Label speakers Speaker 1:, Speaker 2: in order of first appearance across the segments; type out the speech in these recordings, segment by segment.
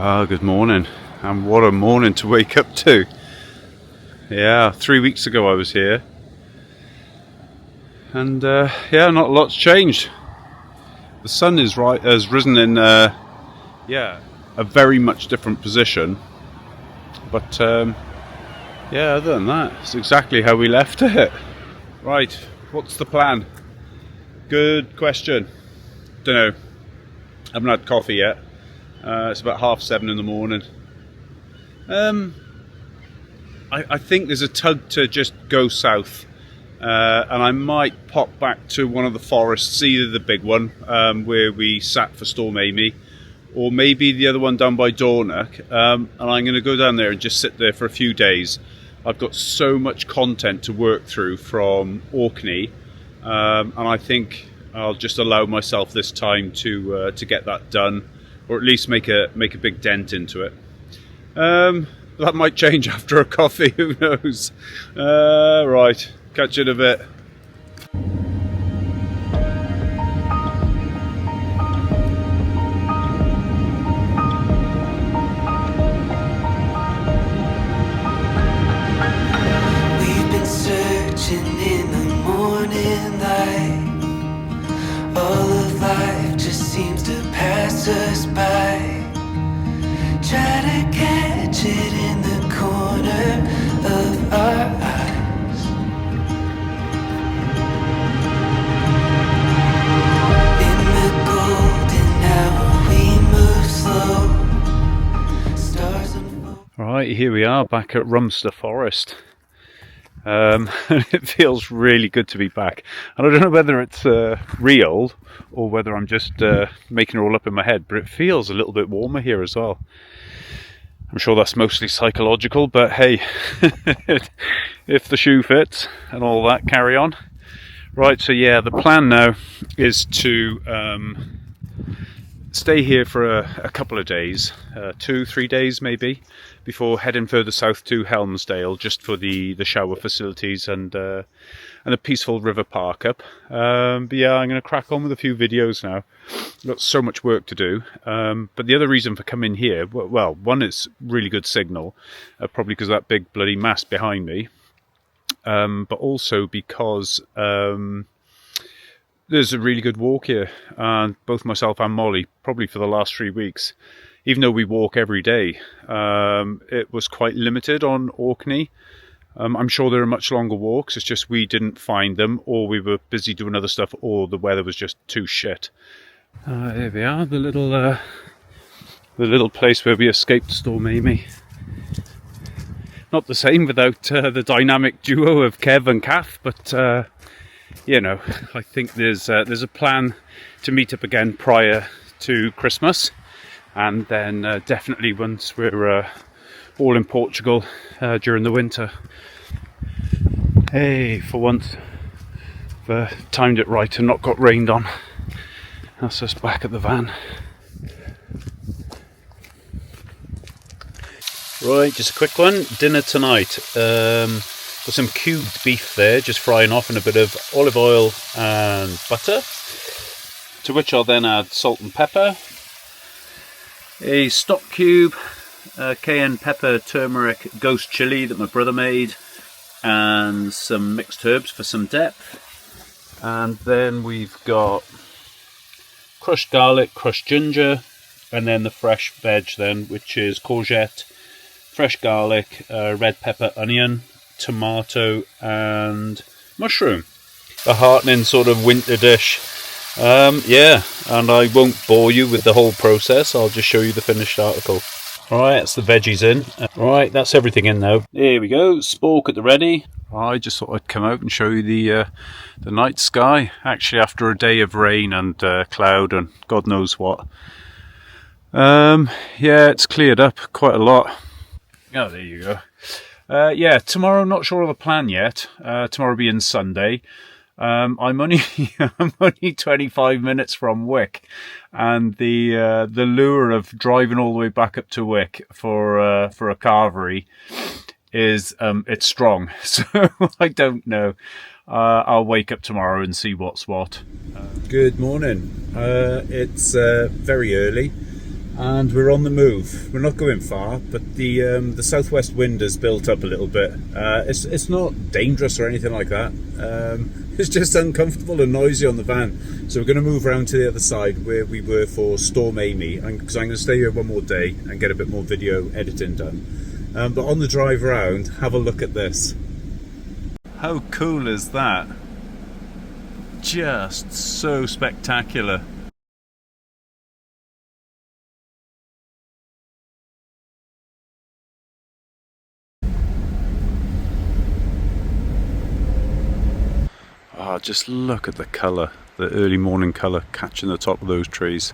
Speaker 1: Good morning, and what a morning to wake up to. Yeah, 3 weeks ago I was here, and not a lot's changed. The sun has risen in a very much different position, but other than that, it's exactly how we left it. Right, what's the plan? Good question. Don't know. Haven't had coffee yet. It's about 7:30 in the morning. I think there's a tug to just go south, and I might pop back to one of the forests, either the big one where we sat for Storm Amy, or maybe the other one down by Dornoch, and I'm going to go down there and just sit there for a few days. I've got so much content to work through from Orkney, and I think I'll just allow myself this time to get that done, or at least make a big dent into it. That might change after a coffee, who knows. Right, catch you in a bit.
Speaker 2: We've been searching in the morning light. All of life just seems to pass us by. Try to catch it in the corner of our eyes. In the golden hour we move slow. Stars unfold.
Speaker 1: Right, here we are back at Rumster Forest. It feels really good to be back, and I don't know whether it's real or whether I'm just making it all up in my head, but it feels a little bit warmer here as well. I'm sure that's mostly psychological, but hey, if the shoe fits and all that, carry on. Right, so yeah, the plan now is to stay here for a couple of days, 2-3 days maybe, before heading further south to Helmsdale, just for the shower facilities and a peaceful river park up. But yeah, I'm going to crack on with a few videos now. I've got so much work to do. But the other reason for coming here, well, one is really good signal, probably because of that big bloody mast behind me, but also because there's a really good walk here, and both myself and Molly, probably for the last 3 weeks, even though we walk every day, it was quite limited on Orkney. I'm sure there are much longer walks, it's just we didn't find them, or we were busy doing other stuff, or the weather was just too shit. Here we are, the little place where we escaped Storm Amy. Not the same without the dynamic duo of Kev and Kath, but I think there's a plan to meet up again prior to Christmas, and then definitely once we're all in Portugal during the winter. Hey, for once, I've timed it right and not got rained on. That's us back at the van. Right, just a quick one. Dinner tonight. Got some cubed beef there, just frying off in a bit of olive oil and butter, to which I'll then add salt and pepper, a stock cube, cayenne pepper, turmeric, ghost chili that my brother made, and some mixed herbs for some depth. And then we've got crushed garlic, crushed ginger, and then the fresh veg then, which is courgette, fresh garlic, red pepper, onion, tomato and mushroom. A heartening sort of winter dish. And I won't bore you with the whole process, I'll just show you the finished article. Alright, that's the veggies in. Right, that's everything in now. Here we go, spork at the ready. I just thought I'd come out and show you the night sky. Actually, after a day of rain and cloud and God knows what. It's cleared up quite a lot. Oh, there you go. Tomorrow, not sure of the plan yet. Tomorrow being Sunday. I'm only 25 minutes from Wick, and the lure of driving all the way back up to Wick for a carvery is it's strong. So I don't know. I'll wake up tomorrow and see what's what. Good morning. It's very early. and we're on the move. We're not going far, but the southwest wind has built up a little bit. It's not dangerous or anything like that. It's just uncomfortable and noisy on the van. So we're going to move around to the other side where we were for Storm Amy, because I'm going to stay here one more day and get a bit more video editing done. But on the drive around, have a look at this. How cool is that? Just so spectacular. Oh, just look at the colour, the early morning colour catching the top of those trees.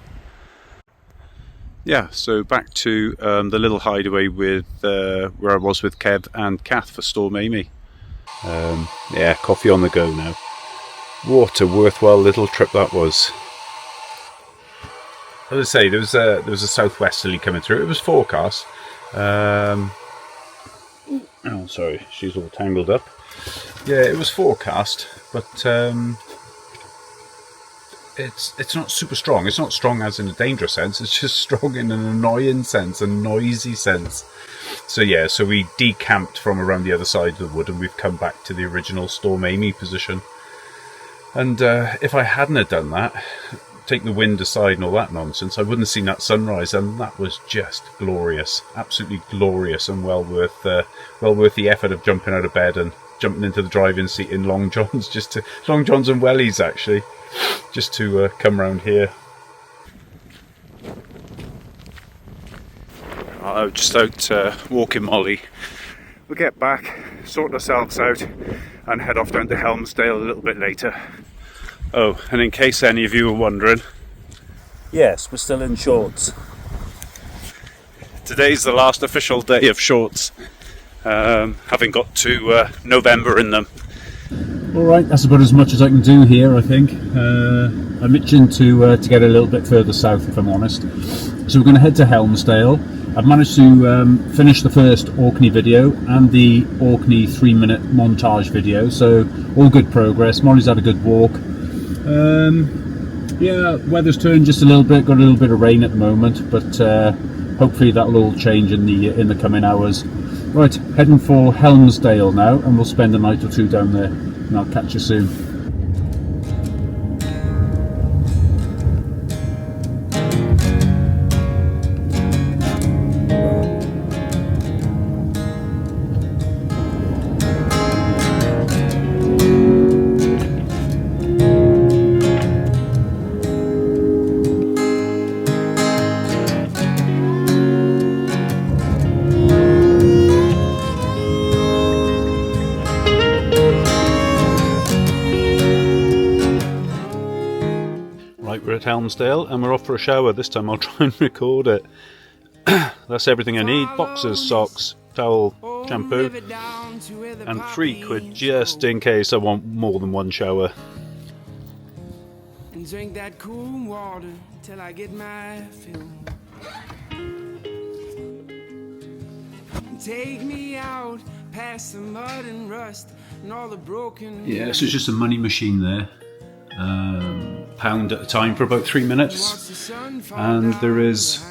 Speaker 1: Yeah, so back to the little hideaway with where I was with Kev and Kath for Storm Amy. Yeah, coffee on the go now. What a worthwhile little trip that was. As I say, there was a southwesterly coming through. It was forecast. Oh, sorry, she's all tangled up. Yeah, it was forecast, but it's not super strong. It's not strong as in a dangerous sense. It's just strong in an annoying sense, a noisy sense. So yeah, so we decamped from around the other side of the wood, and we've come back to the original Storm Amy position. And if I hadn't have done that, take the wind aside and all that nonsense, I wouldn't have seen that sunrise, and that was just glorious, absolutely glorious, and well worth the effort of jumping out of bed and jumping into the driving seat in long johns, long johns and wellies actually, just to come round here. I'm just out walking Molly. We'll get back, sort ourselves out, and head off down to Helmsdale a little bit later. Oh, and in case any of you are wondering, yes, we're still in shorts. Today's the last official day of shorts, having got to November in them. Alright, that's about as much as I can do here, I think. I'm itching to get a little bit further south, if I'm honest. So we're going to head to Helmsdale. I've managed to finish the first Orkney video and the Orkney 3-minute montage video, so all good progress. Molly's had a good walk. Yeah, weather's turned just a little bit, got a little bit of rain at the moment, but hopefully that'll all change in the coming hours. Right, heading for Helmsdale now, and we'll spend a night or two down there, and I'll catch you soon. We're at Helmsdale and we're off for a shower. This time I'll try and record it. That's everything I need: boxers, socks, towel, shampoo, and £3 just in case I want more than one shower. And drink that cool water till I get my fill. Take me out past the mud and rust and all the broken. Yeah, so it's just a money machine there. Pound at a time for about 3 minutes, and there is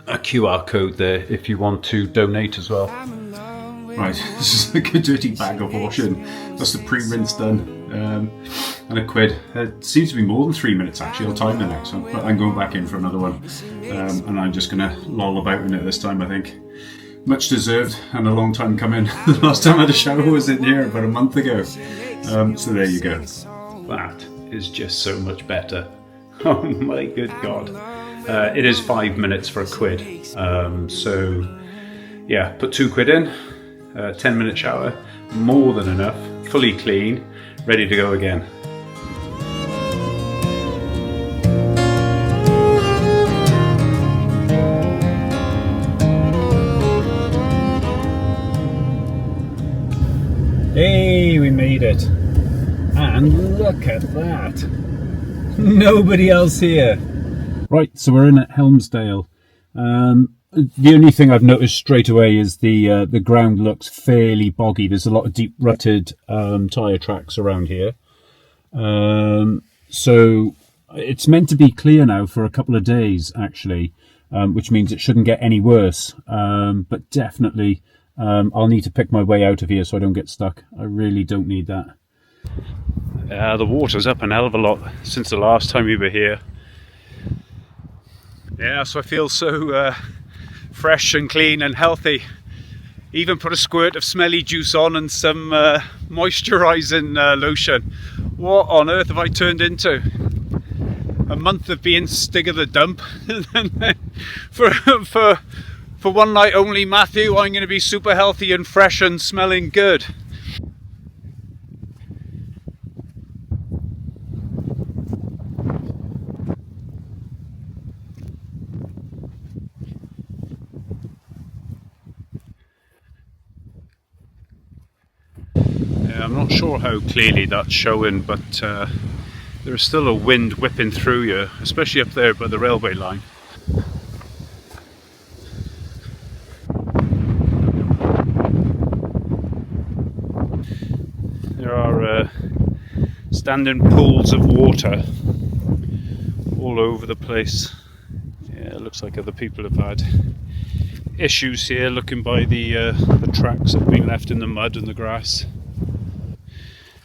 Speaker 1: a QR code there if you want to donate as well. Right, this is like a dirty bag of washing. That's the pre-rinse done, and £1. It seems to be more than 3 minutes actually. I'll time the next one, but I'm going back in for another one, and I'm just going to loll about in it this time, I think. Much deserved, and a long time coming. The last time I had a shower was in here about a month ago. So there you go. That is just so much better. Oh my good God. It is 5 minutes for £1. So yeah, put £2 in, 10-minute shower, more than enough, fully clean, ready to go again. Hey, we made it. And look at that. Nobody else here. Right, so we're in at Helmsdale. The only thing I've noticed straight away is the ground looks fairly boggy. There's a lot of deep rutted tyre tracks around here. So it's meant to be clear now for a couple of days, actually. which means it shouldn't get any worse. But definitely, I'll need to pick my way out of here so I don't get stuck. I really don't need that. The water's up an hell of a lot since the last time we were here. Yeah, so I feel so fresh and clean and healthy. Even put a squirt of smelly juice on and some moisturising lotion. What on earth have I turned into? A month of being stig of the dump. for one night only, Matthew, I'm going to be super healthy and fresh and smelling good. I'm not sure how clearly that's showing, but there is still a wind whipping through you, especially up there by the railway line. There are standing pools of water all over the place. Yeah, it looks like other people have had issues here looking by the tracks that have been left in the mud and the grass.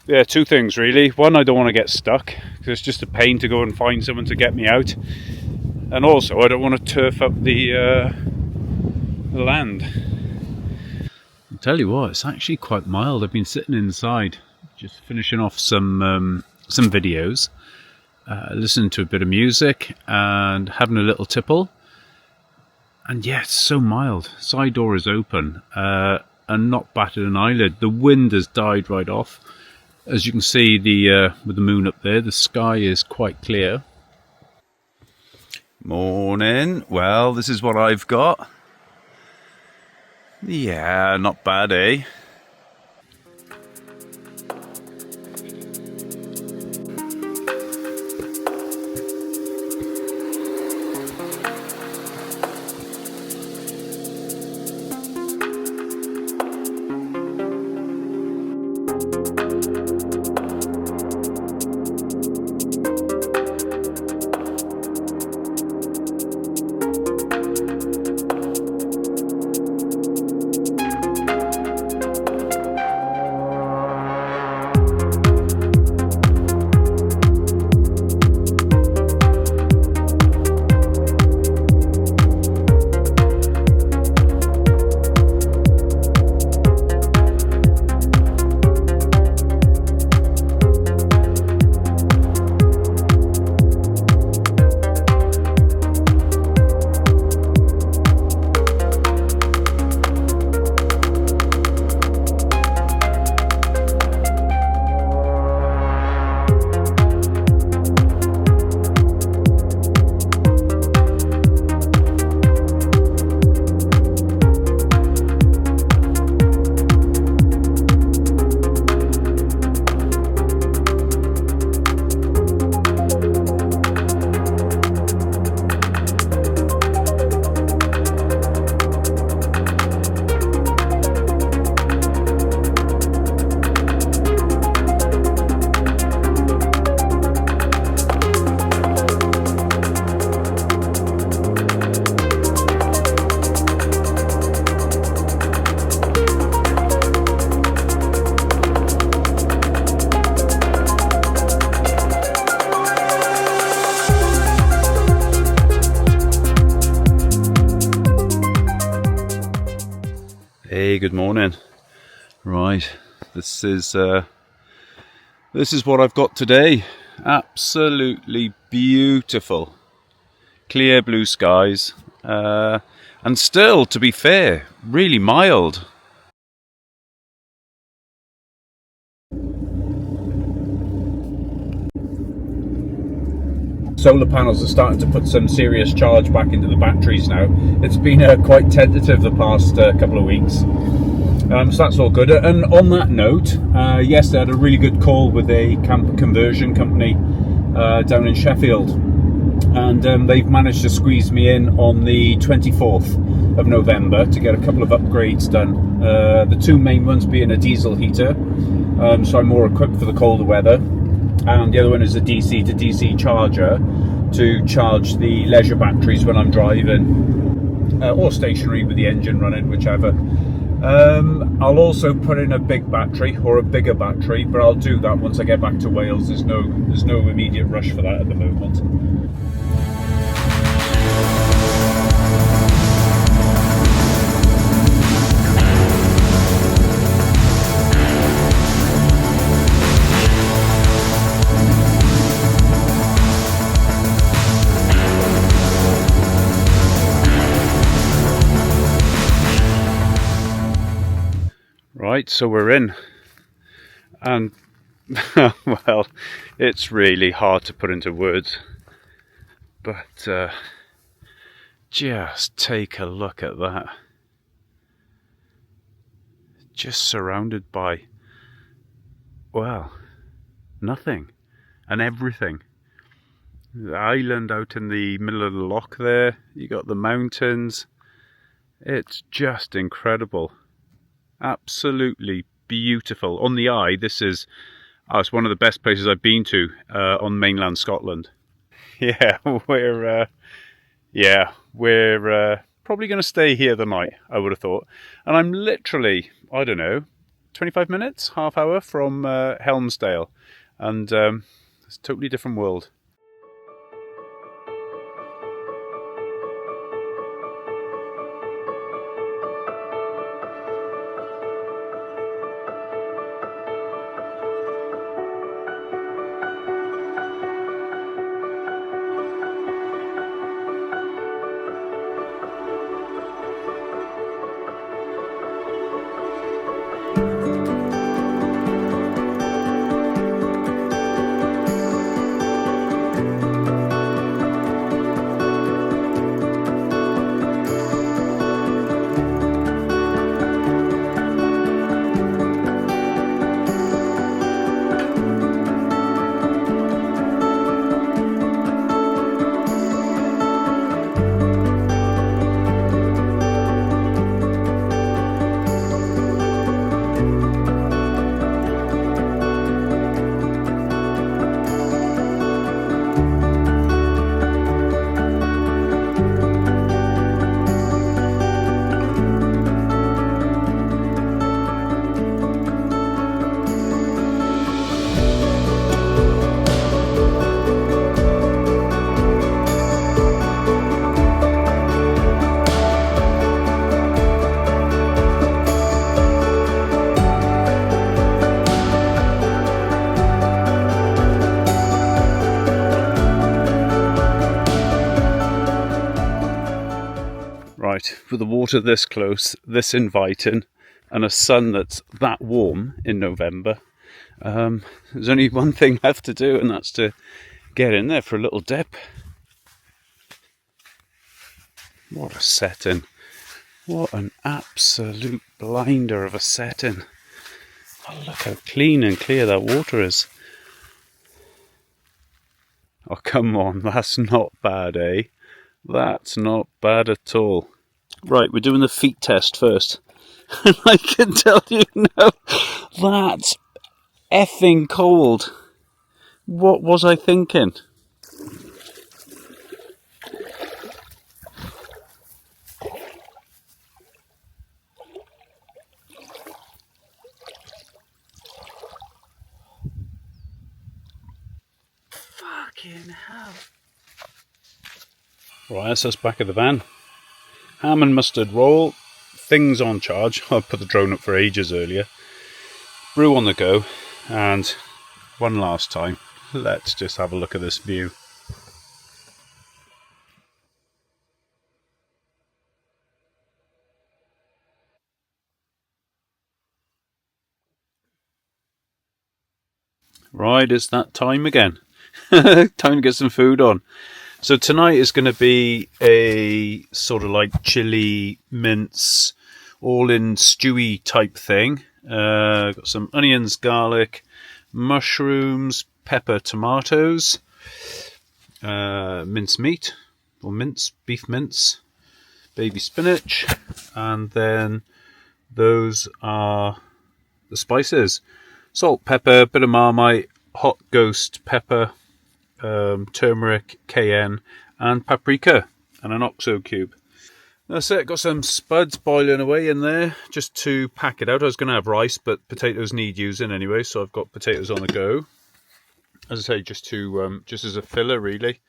Speaker 1: Yeah, two things really. One, I don't want to get stuck because it's just a pain to go and find someone to get me out, and also I don't want to turf up the land. I'll tell you what, it's actually quite mild. I've been sitting inside, just finishing off some videos, listening to a bit of music and having a little tipple. And yeah, it's so mild. Side door is open and not batted an eyelid. The wind has died right off. As you can see, with the moon up there, the sky is quite clear. Morning. Well, this is what I've got. Yeah, not bad, eh? Hey, good morning. Right, this is what I've got today. Absolutely beautiful, clear blue skies, and still, to be fair, really mild. Solar panels are starting to put some serious charge back into the batteries now. It's been quite tentative the past couple of weeks, so that's all good. And on that note, yesterday I had a really good call with a camper conversion company down in Sheffield, and they've managed to squeeze me in on the 24th of November to get a couple of upgrades done. The two main ones being a diesel heater, so I'm more equipped for the colder weather, and the other one is a DC to DC charger. to charge the leisure batteries when I'm driving, or stationary with the engine running, whichever. I'll also put in a big battery or a bigger battery, but I'll do that once I get back to Wales. There's no immediate rush for that at the moment. Right, so we're in, and well, it's really hard to put into words, but just take a look at that. Just surrounded by, well, nothing and everything. The island out in the middle of the loch there, you got the mountains. It's just incredible. Absolutely beautiful. On the eye, it's one of the best places I've been to on mainland Scotland. Yeah, we're probably going to stay here the night, I would have thought. And I'm literally, I don't know, 25 minutes, half hour from Helmsdale. And it's a totally different world. Right, with the water this close, this inviting, and a sun that's that warm in November, there's only one thing left to do, and that's to get in there for a little dip. What a setting. What an absolute blinder of a setting. Oh, look how clean and clear that water is. Oh, come on, that's not bad, eh? That's not bad at all. Right, we're doing the feet test first. And I can tell you now, that's effing cold. What was I thinking? Fucking hell. Right, that's us back at the van. Ham and mustard roll, things on charge. I put the drone up for ages earlier. Brew on the go, and one last time, let's just have a look at this view. Right, it's that time again. Time to get some food on. So tonight is going to be a sort of like chili mince, all in stewy type thing. Got some onions, garlic, mushrooms, pepper, tomatoes, mince meat, or beef mince, baby spinach, and then those are the spices. Salt, pepper, bit of Marmite, hot ghost pepper, turmeric, cayenne, and paprika, and an oxo cube. That's it. Got some spuds boiling away in there just to pack it out. I was going to have rice, but potatoes need using anyway, so I've got potatoes on the go. As I say, just as a filler, really.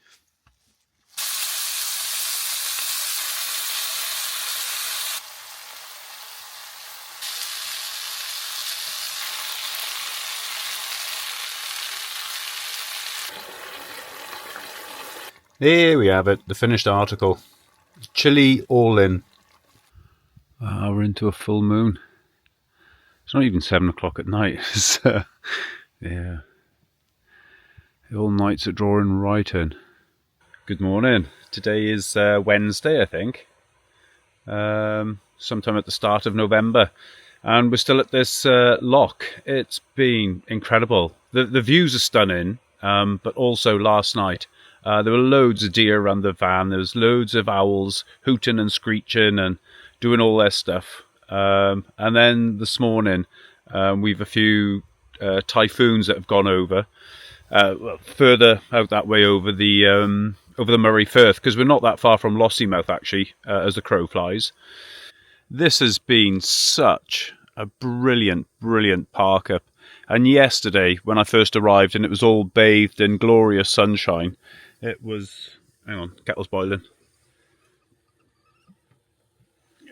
Speaker 1: Here we have it, the finished article. Chili all in. We're into a full moon. It's not even 7 o'clock at night. Yeah. All nights are drawing right in. Good morning. Today is Wednesday, I think. Sometime at the start of November. And we're still at this loch. It's been incredible. The views are stunning, but also last night there were loads of deer around the van. There was loads of owls hooting and screeching and doing all their stuff. And then this morning we've a few typhoons that have gone over. Further out that way over the Murray Firth, because we're not that far from Lossiemouth actually, as the crow flies. This has been such a brilliant park up. And yesterday, when I first arrived and it was all bathed in glorious sunshine, it was... Hang on, kettle's boiling.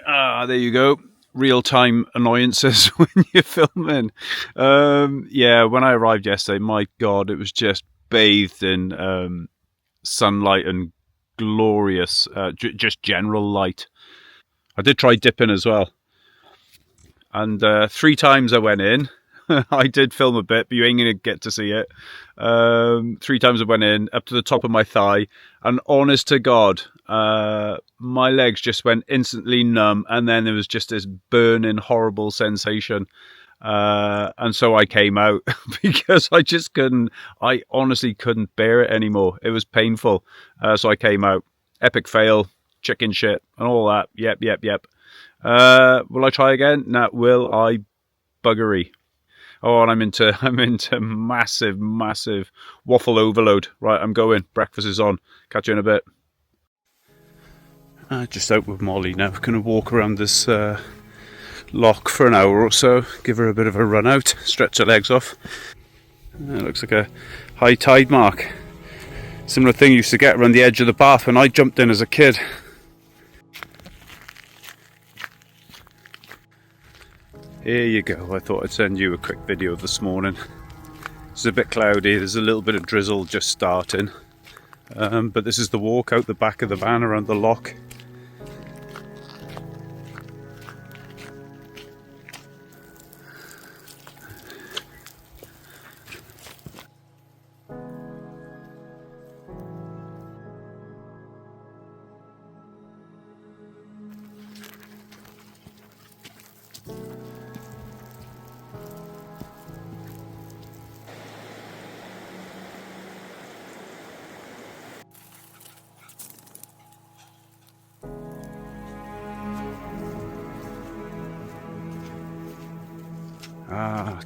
Speaker 1: There you go. Real-time annoyances when you're filming. Yeah, when I arrived yesterday, my God, it was just bathed in sunlight and glorious, just general light. I did try dipping as well. And 3 times I went in. I did film a bit, but you ain't going to get to see it. 3 times I went in, up to the top of my thigh. And honest to God, my legs just went instantly numb. And then there was just this burning, horrible sensation. And so I came out because I honestly couldn't bear it anymore. It was painful. So I came out. Epic fail, chicken shit, and all that. Yep. Will I try again? Nah, will I? Buggery. Oh, and I'm into massive waffle overload. Right, I'm going. Breakfast is on. Catch you in a bit. Just out with Molly now. Going to walk around this loch for an hour or so. Give her a bit of a run out. Stretch her legs off. It looks like a high tide mark. Similar thing you used to get around the edge of the bath when I jumped in as a kid. Here you go. I thought I'd send you a quick video this morning. It's a bit cloudy. There's a little bit of drizzle just starting. But this is the walk out the back of the van around the loch.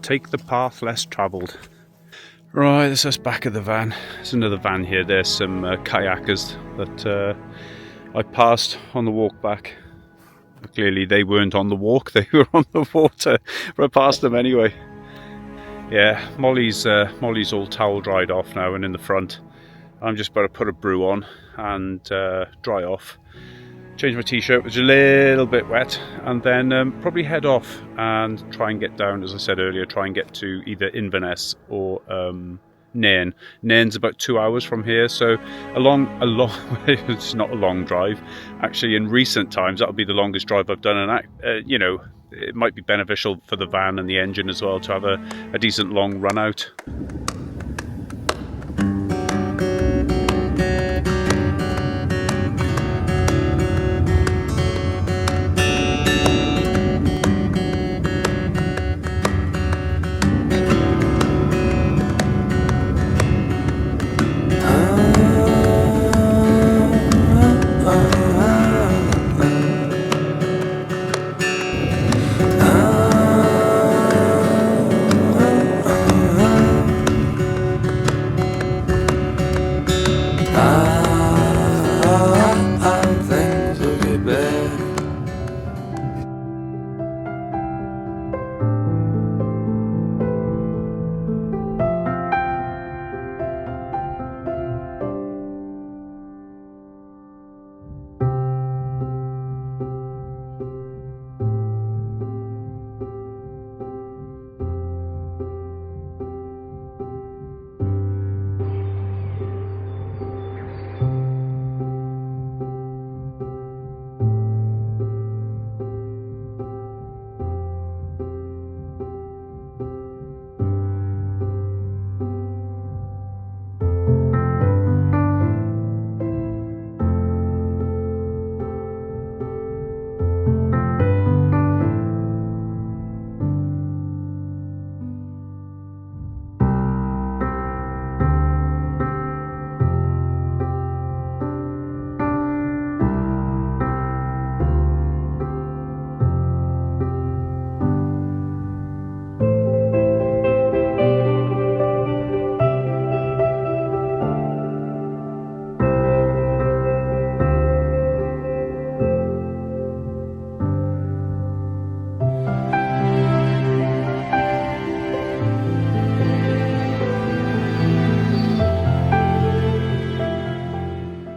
Speaker 1: Take the path less travelled. Right, this is back of the van. There's another van here. There's some kayakers that I passed on the walk back. Clearly they weren't on the walk, they were on the water, but I passed them anyway. Yeah, Molly's all towel dried off now and in the front. I'm just about to put a brew on and dry off. Change my t-shirt, which is a little bit wet, and then probably head off and try and get down, as I said earlier, try and get to either Inverness or Nairn. Nairn's about 2 hours from here, so it's not a long drive. Actually, in recent times, that'll be the longest drive I've done, and you know, it might be beneficial for the van and the engine as well to have a decent long run out.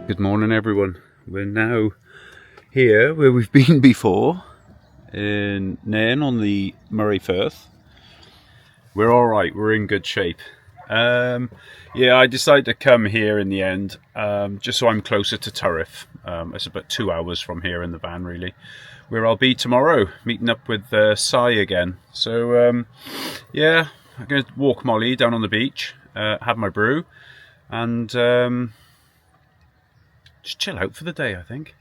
Speaker 1: Good morning everyone. We're now here where we've been before in Nairn on the Moray Firth. We're alright, we're in good shape. Yeah, I decided to come here in the end just so I'm closer to Turriff. It's about 2 hours from here in the van really, where I'll be tomorrow meeting up with Si again. So yeah, I'm going to walk Molly down on the beach, have my brew and just chill out for the day, I think.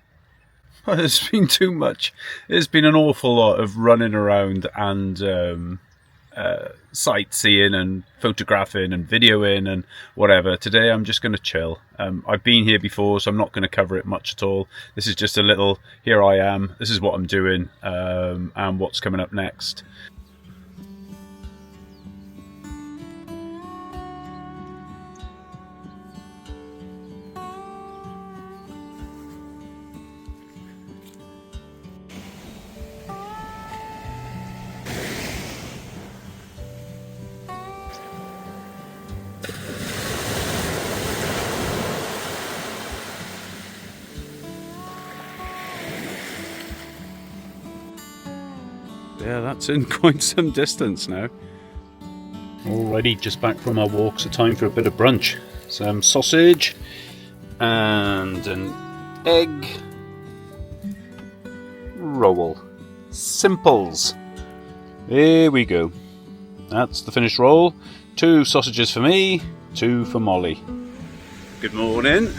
Speaker 1: Well, it's been too much. It's been an awful lot of running around and sightseeing and photographing and videoing and whatever. Today I'm just going to chill. I've been here before, so I'm not going to cover it much at all. This is just a little, here I am, this is what I'm doing, and what's coming up next. Yeah, that's in quite some distance now. Already just back from our walk, so time for a bit of brunch. Some sausage and an egg roll. Simples. Here we go. That's the finished roll. 2 sausages for me, 2 for Molly. Good morning.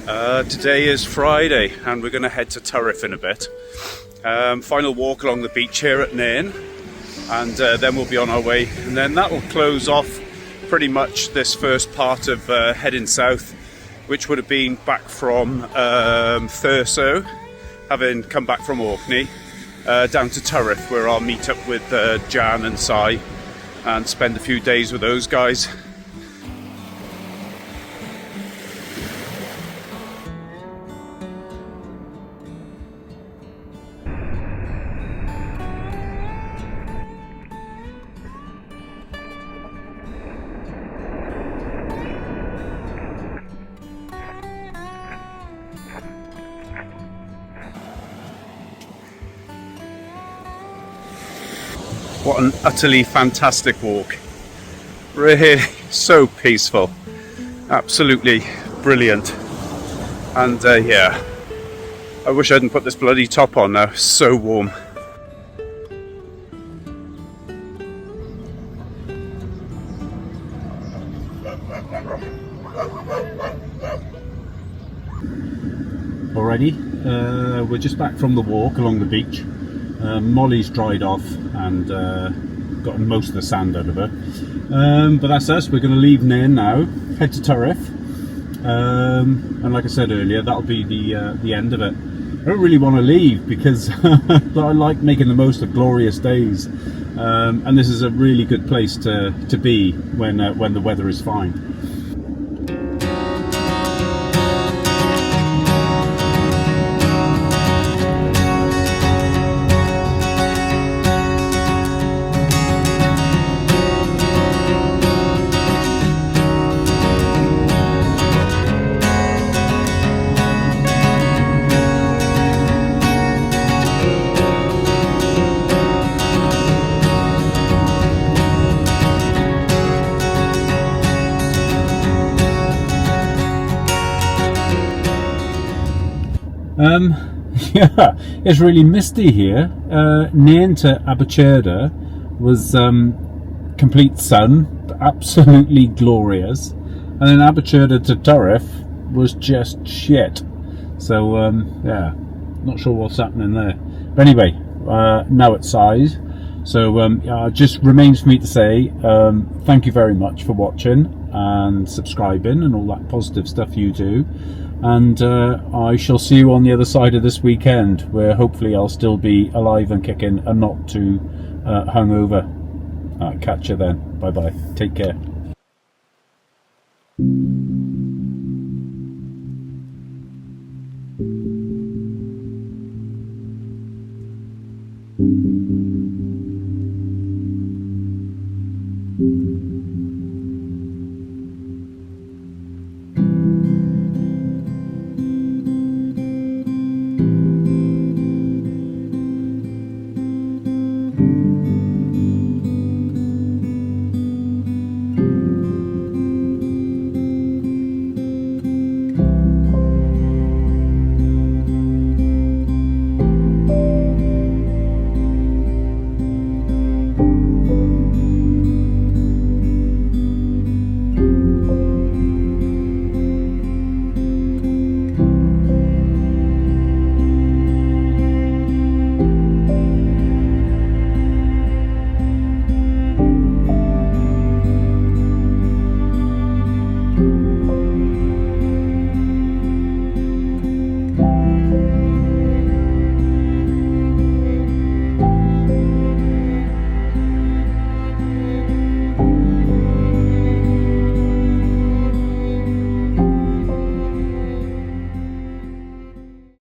Speaker 1: Today is Friday and we're going to head to Turriff in a bit. Final walk along the beach here at Nairn, and then we'll be on our way, and then that will close off pretty much this first part of heading south, which would have been back from Thurso, having come back from Orkney, down to Turriff, where I'll meet up with Jan and Si and spend a few days with those guys. What an utterly fantastic walk. Really so peaceful. Absolutely brilliant. And yeah, I wish I hadn't put this bloody top on now. It's so warm. Alrighty, we're just back from the walk along the beach. Molly's dried off and gotten most of the sand out of her, but that's us. We're going to leave Nairn now, head to Turriff, and like I said earlier, that'll be the end of it. I don't really want to leave because I like making the most of glorious days, and this is a really good place to be when the weather is fine. Yeah, it's really misty here. Nairn to Abercherda was complete sun, absolutely glorious, and then Abercherda to Turriff was just shit. So yeah, not sure what's happening there. But anyway, now it's size. So just remains for me to say thank you very much for watching and subscribing and all that positive stuff you do. And I shall see you on the other side of this weekend, where hopefully I'll still be alive and kicking and not too hungover. Catch you then. Bye bye. Take care.